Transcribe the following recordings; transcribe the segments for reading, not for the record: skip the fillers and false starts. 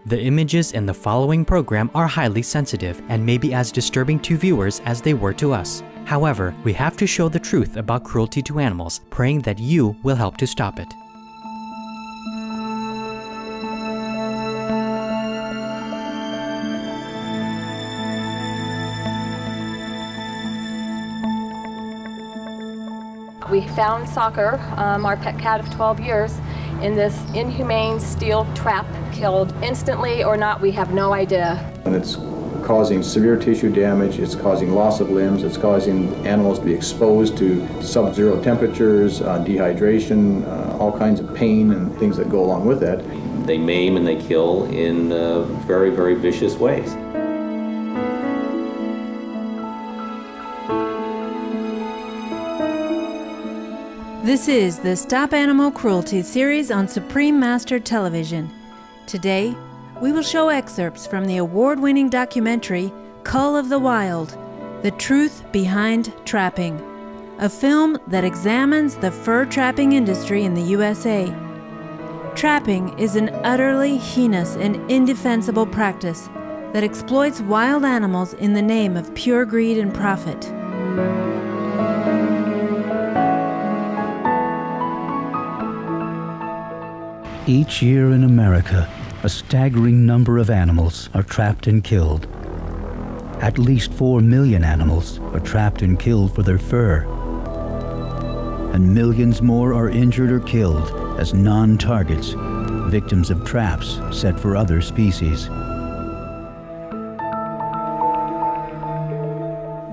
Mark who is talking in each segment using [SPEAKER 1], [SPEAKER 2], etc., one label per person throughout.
[SPEAKER 1] The images in the following program are highly sensitive and may be as disturbing to viewers as they were to us. However, we have to show the truth about cruelty to animals, praying that you will help to stop it.
[SPEAKER 2] We found Soccer, our pet cat of 12 years, in this inhumane steel trap, killed instantly or not, we have no idea.
[SPEAKER 3] And it's causing severe tissue damage, it's causing loss of limbs, it's causing animals to be exposed to sub-zero temperatures, dehydration, all kinds of pain and things that go along with that.
[SPEAKER 4] They maim and they kill in very, very vicious ways.
[SPEAKER 5] This is the Stop Animal Cruelty series on Supreme Master Television. Today, we will show excerpts from the award-winning documentary Cull of the Wild, The Truth Behind Trapping, a film that examines the fur trapping industry in the USA. Trapping is an utterly heinous and indefensible practice that exploits wild animals in the name of pure greed and profit.
[SPEAKER 6] Each year in America, a staggering number of animals are trapped and killed. At least 4 million animals are trapped and killed for their fur. And millions more are injured or killed as non-targets, victims of traps set for other species.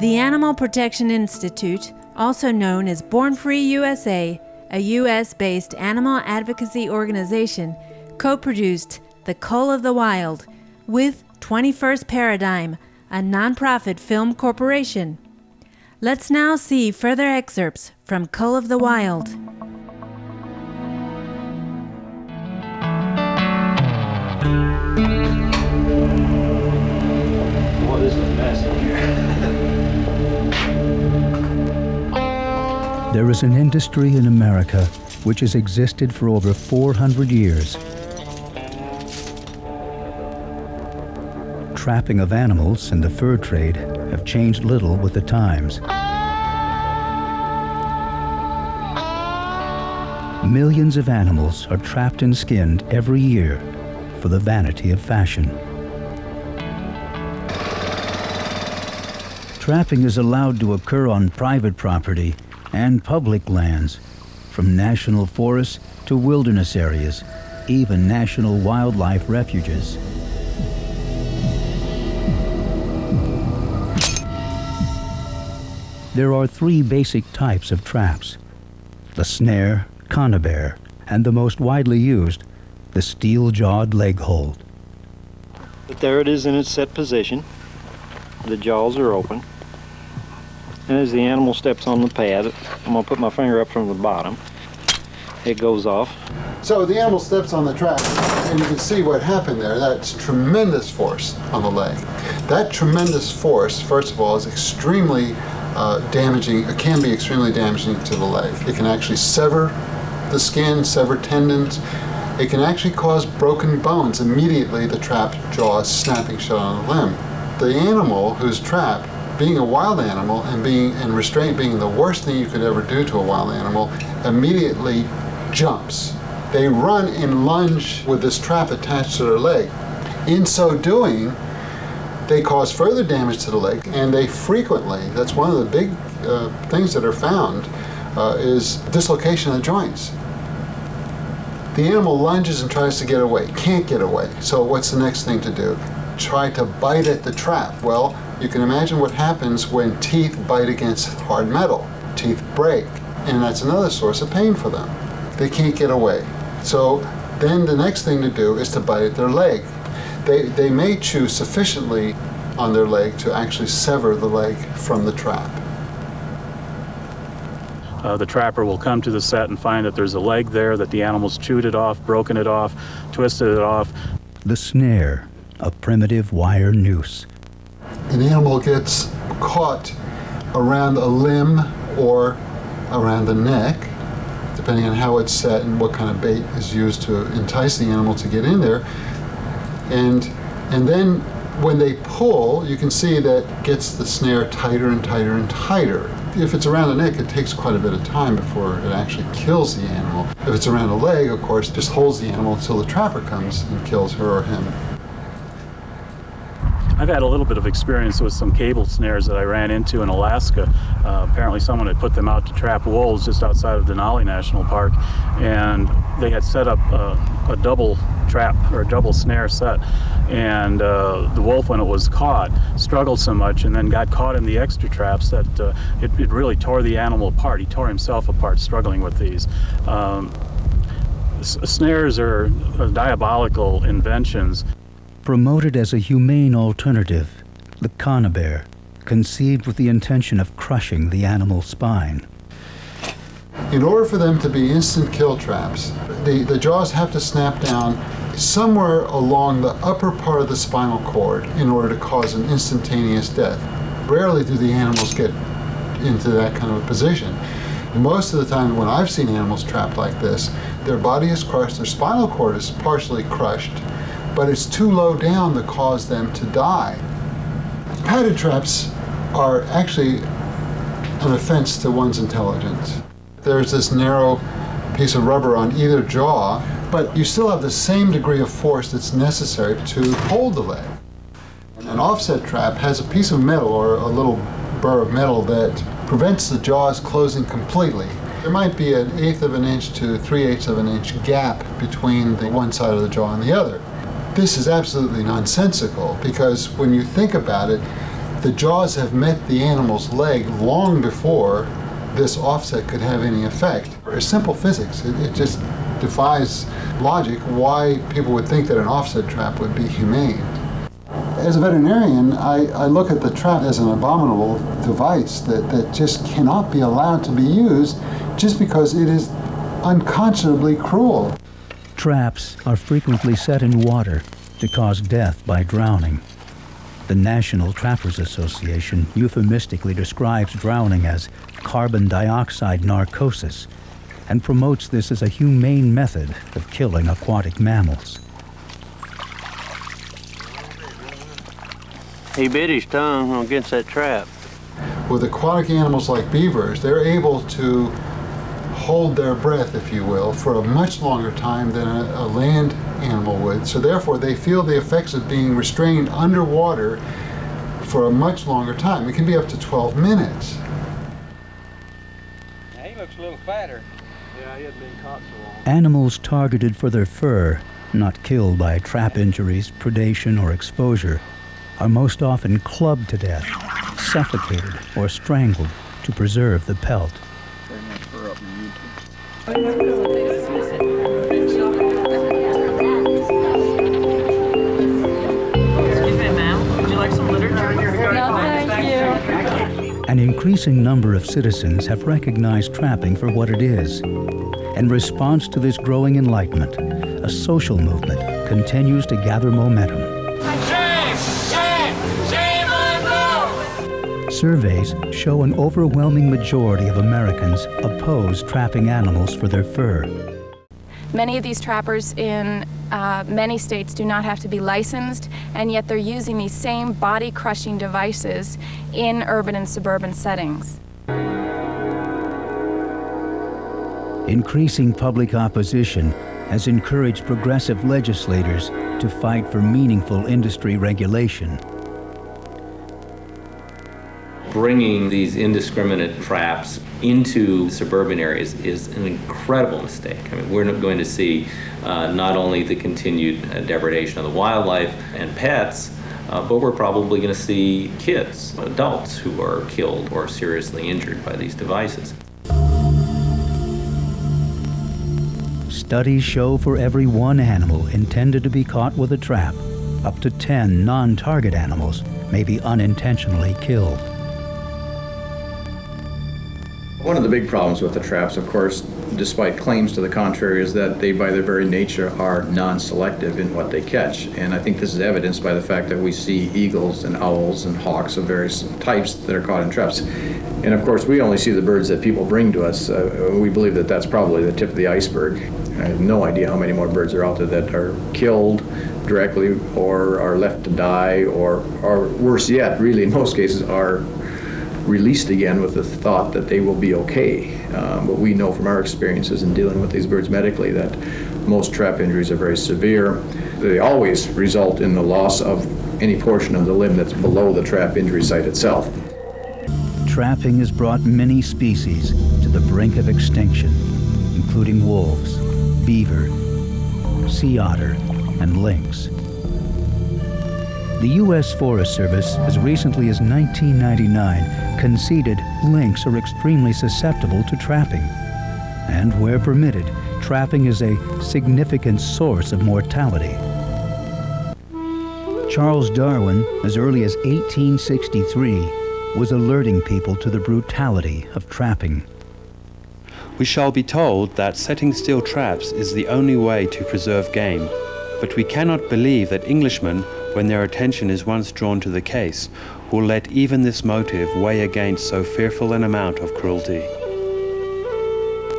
[SPEAKER 5] The Animal Protection Institute, also known as Born Free USA, a U.S.-based animal advocacy organization, co-produced The Cull of the Wild with 21st Paradigm, a nonprofit film corporation. Let's now see further excerpts from Cull of the Wild.
[SPEAKER 7] Well, this is a mess in here.
[SPEAKER 6] There is an industry in America which has existed for over 400 years. Trapping of animals and the fur trade have changed little with the times. Millions of animals are trapped and skinned every year for the vanity of fashion. Trapping is allowed to occur on private property and public lands, from national forests to wilderness areas, even national wildlife refuges. There are 3 basic types of traps: the snare, conibear, and the most widely used, the steel-jawed leg hold.
[SPEAKER 7] But there it is in its set position. The jaws are open. And as the animal steps on the pad, I'm going to put my finger up from the bottom. It goes off.
[SPEAKER 8] So the animal steps on the trap, and you can see what happened there. That's tremendous force on the leg. That tremendous force, first of all, is extremely damaging. It can be extremely damaging to the leg. It can actually sever the skin, sever tendons. It can actually cause broken bones. Immediately the trapped jaw is snapping shut on the limb. The animal who's trapped, being a wild animal and restraint being the worst thing you could ever do to a wild animal, immediately jumps. They run and lunge with this trap attached to their leg. In so doing, they cause further damage to the leg, and they frequently, that's one of the big things that are found, is dislocation of the joints. The animal lunges and tries to get away, can't get away. So what's the next thing to do? Try to bite at the trap. Well, you can imagine what happens when teeth bite against hard metal. Teeth break, and that's another source of pain for them. They can't get away. So then the next thing to do is to bite at their leg. They may chew sufficiently on their leg to actually sever the leg from the trap.
[SPEAKER 9] The trapper will come to the set and find that there's a leg there, that the animal's chewed it off, broken it off, twisted it off.
[SPEAKER 6] The snare, a primitive wire noose.
[SPEAKER 8] An animal gets caught around a limb or around the neck, depending on how it's set and what kind of bait is used to entice the animal to get in there. And then when they pull, you can see that gets the snare tighter and tighter and tighter. If it's around the neck, it takes quite a bit of time before it actually kills the animal. If it's around the leg, of course, it just holds the animal until the trapper comes and kills her or him.
[SPEAKER 9] I've had a little bit of experience with some cable snares that I ran into in Alaska. Apparently someone had put them out to trap wolves just outside of Denali National Park, and they had set up a double trap or a double snare set, and the wolf, when it was caught, struggled so much and then got caught in the extra traps that it really tore the animal apart. He tore himself apart struggling with these. Snares are diabolical inventions.
[SPEAKER 6] Promoted as a humane alternative, the conibear, conceived with the intention of crushing the animal's spine.
[SPEAKER 8] In order for them to be instant kill traps, the jaws have to snap down somewhere along the upper part of the spinal cord in order to cause an instantaneous death. Rarely do the animals get into that kind of a position. Most of the time when I've seen animals trapped like this, their body is crushed, their spinal cord is partially crushed, but it's too low down to cause them to die. Padded traps are actually an offense to one's intelligence. There's this narrow piece of rubber on either jaw, but you still have the same degree of force that's necessary to hold the leg. An offset trap has a piece of metal or a little burr of metal that prevents the jaws closing completely. There might be an 1/8 of an inch to 3/8 of an inch gap between the one side of the jaw and the other. This is absolutely nonsensical because when you think about it, the jaws have met the animal's leg long before this offset could have any effect. It's simple physics. It just defies logic why people would think that an offset trap would be humane. As a veterinarian, I look at the trap as an abominable device that just cannot be allowed to be used just because it is unconscionably cruel.
[SPEAKER 6] Traps are frequently set in water to cause death by drowning. The National Trappers Association euphemistically describes drowning as carbon dioxide narcosis and promotes this as a humane method of killing aquatic mammals.
[SPEAKER 10] He bit his tongue against that trap.
[SPEAKER 8] With aquatic animals like beavers, they're able to hold their breath, if you will, for a much longer time than a land animal would. So therefore, they feel the effects of being restrained underwater for a much longer time. It can be up to 12 minutes.
[SPEAKER 10] Now he looks a little fatter. Yeah, he hasn't been caught so long.
[SPEAKER 6] Animals targeted for their fur, not killed by trap injuries, predation, or exposure, are most often clubbed to death, suffocated, or strangled to preserve the pelt. An increasing number of citizens have recognized trapping for what it is. In response to this growing enlightenment, a social movement continues to gather momentum.
[SPEAKER 11] Shame! Shame! Shame on you!
[SPEAKER 6] Surveys show an overwhelming majority of Americans oppose trapping animals for their fur.
[SPEAKER 2] Many of these trappers in many states do not have to be licensed, and yet they're using these same body-crushing devices in urban and suburban settings.
[SPEAKER 6] Increasing public opposition has encouraged progressive legislators to fight for meaningful industry regulation.
[SPEAKER 4] Bringing these indiscriminate traps into suburban areas is an incredible mistake. I mean, we're not going to see not only the continued degradation of the wildlife and pets, but we're probably going to see kids, adults who are killed or seriously injured by these devices.
[SPEAKER 6] Studies show for every one animal intended to be caught with a trap, up to 10 non-target animals may be unintentionally killed.
[SPEAKER 3] One of the big problems with the traps, of course, despite claims to the contrary, is that they, by their very nature, are non-selective in what they catch. And I think this is evidenced by the fact that we see eagles and owls and hawks of various types that are caught in traps. And of course, we only see the birds that people bring to us. We believe that that's probably the tip of the iceberg. I have no idea how many more birds are out there that are killed directly or are left to die, or worse yet, really in most cases, are released again with the thought that they will be okay. But we know from our experiences in dealing with these birds medically that most trap injuries are very severe. They always result in the loss of any portion of the limb that's below the trap injury site itself.
[SPEAKER 6] Trapping has brought many species to the brink of extinction, including wolves, beaver, sea otter, and lynx. The U.S. Forest Service, as recently as 1999, conceded lynx are extremely susceptible to trapping. And where permitted, trapping is a significant source of mortality. Charles Darwin, as early as 1863, was alerting people to the brutality of trapping.
[SPEAKER 12] We shall be told that setting steel traps is the only way to preserve game, but we cannot believe that Englishmen, when their attention is once drawn to the case, will let even this motive weigh against so fearful an amount of cruelty.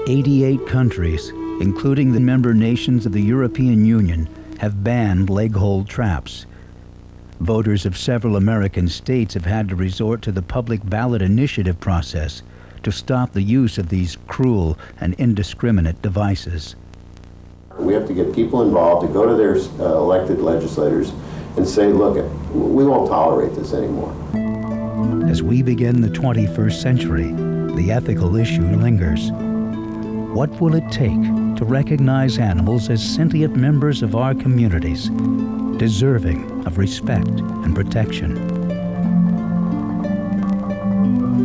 [SPEAKER 6] 88 countries, including the member nations of the European Union, have banned leg-hold traps. Voters of several American states have had to resort to the public ballot initiative process to stop the use of these cruel and indiscriminate devices.
[SPEAKER 13] We have to get people involved to go to their elected legislators and say, look, we won't tolerate this anymore.
[SPEAKER 6] As we begin the 21st century, the ethical issue lingers. What will it take to recognize animals as sentient members of our communities, deserving of respect and protection?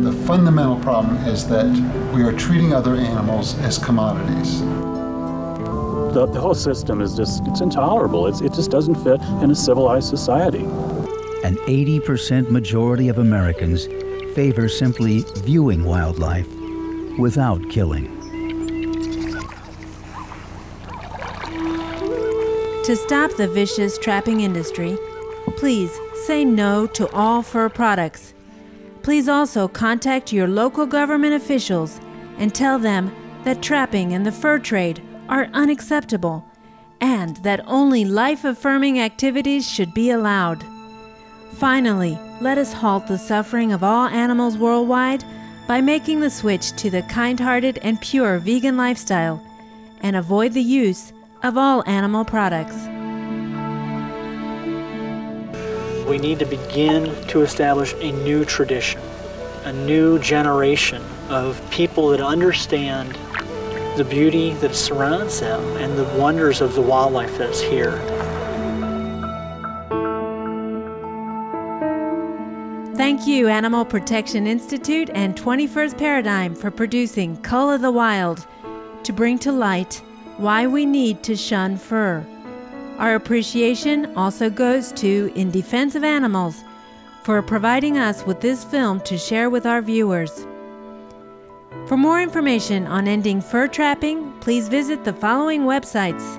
[SPEAKER 8] The fundamental problem is that we are treating other animals as commodities.
[SPEAKER 9] The whole system is it's intolerable. It just doesn't fit in a civilized society.
[SPEAKER 6] An 80% majority of Americans favor simply viewing wildlife without killing.
[SPEAKER 5] To stop the vicious trapping industry, please say no to all fur products. Please also contact your local government officials and tell them that trapping and the fur trade are unacceptable and that only life-affirming activities should be allowed. Finally, let us halt the suffering of all animals worldwide by making the switch to the kind-hearted and pure vegan lifestyle and avoid the use of all animal products.
[SPEAKER 14] We need to begin to establish a new tradition, a new generation of people that understand the beauty that surrounds them and the wonders of the wildlife that's here.
[SPEAKER 5] Thank you, Animal Protection Institute and 21st Paradigm, for producing Cull of the Wild to bring to light why we need to shun fur. Our appreciation also goes to In Defense of Animals for providing us with this film to share with our viewers. For more information on ending fur trapping, please visit the following websites: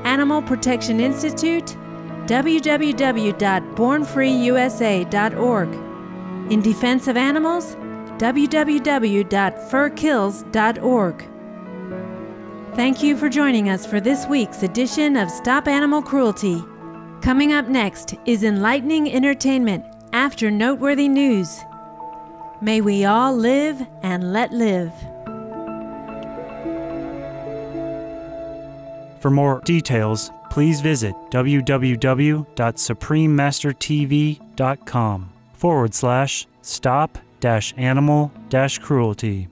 [SPEAKER 5] Animal Protection Institute, www.bornfreeusa.org; In Defense of Animals, www.furkills.org. Thank you for joining us for this week's edition of Stop Animal Cruelty. Coming up next is enlightening entertainment after noteworthy news. May we all live and let live.
[SPEAKER 15] For more details, please visit www.suprememastertv.com/stop-animal-cruelty.